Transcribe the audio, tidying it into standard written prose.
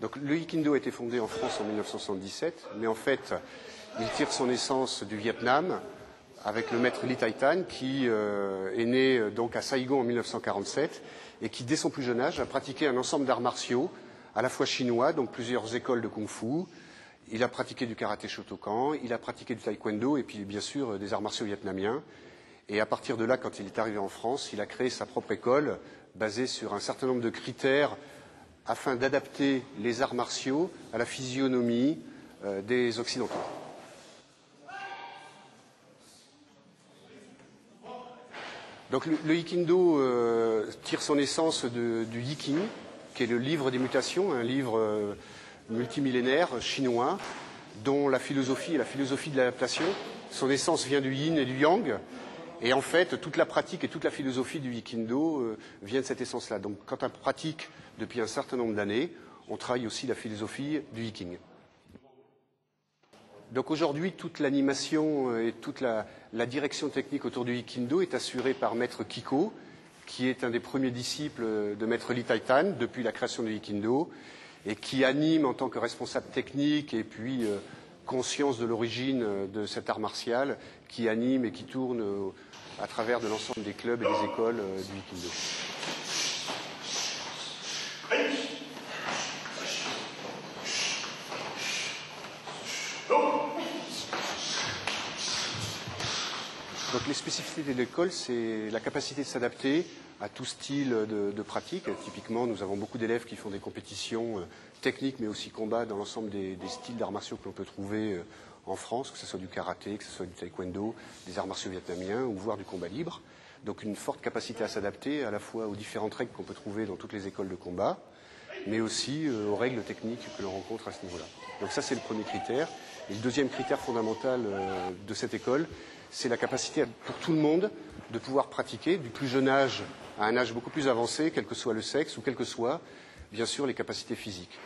Donc le Aikido a été fondé en France en 1977, mais en fait, il tire son essence du Vietnam avec le maître Ly Thai Thanh qui est né donc à Saigon en 1947 et qui, dès son plus jeune âge, a pratiqué un ensemble d'arts martiaux, à la fois chinois, donc plusieurs écoles de kung-fu. Il a pratiqué du karaté Shotokan, il a pratiqué du taekwondo et puis bien sûr des arts martiaux vietnamiens. Et à partir de là, quand il est arrivé en France, il a créé sa propre école basée sur un certain nombre de critères afin d'adapter les arts martiaux à la physionomie des Occidentaux. Donc le Aikido tire son essence du Yiking, qui est le livre des mutations, un livre multimillénaire chinois, dont la philosophie est la philosophie de l'adaptation. Son essence vient du yin et du yang. Et en fait, toute la pratique et toute la philosophie du Aikido vient de cette essence-là. Donc quand on pratique depuis un certain nombre d'années, on travaille aussi la philosophie du Yiking. Donc aujourd'hui, toute l'animation et toute la direction technique autour du Aikido est assurée par Maître Kiko, qui est un des premiers disciples de Maître Ly Thai Thanh depuis la création du Aikido, et qui anime en tant que responsable technique et puis conscience de l'origine de cet art martial, qui anime et qui tourne à travers de l'ensemble des clubs et des écoles du Aikido. Donc les spécificités de l'école, c'est la capacité de s'adapter à tout style de pratique. Typiquement, nous avons beaucoup d'élèves qui font des compétitions techniques, mais aussi combat dans l'ensemble des styles d'arts martiaux que l'on peut trouver en France, que ce soit du karaté, que ce soit du taekwondo, des arts martiaux vietnamiens, ou voire du combat libre. Donc une forte capacité à s'adapter à la fois aux différentes règles qu'on peut trouver dans toutes les écoles de combat, mais aussi aux règles techniques que l'on rencontre à ce niveau-là. Donc ça, c'est le premier critère. Et le deuxième critère fondamental de cette école, c'est la capacité pour tout le monde de pouvoir pratiquer du plus jeune âge à un âge beaucoup plus avancé, quel que soit le sexe ou quelles que soient, bien sûr, les capacités physiques.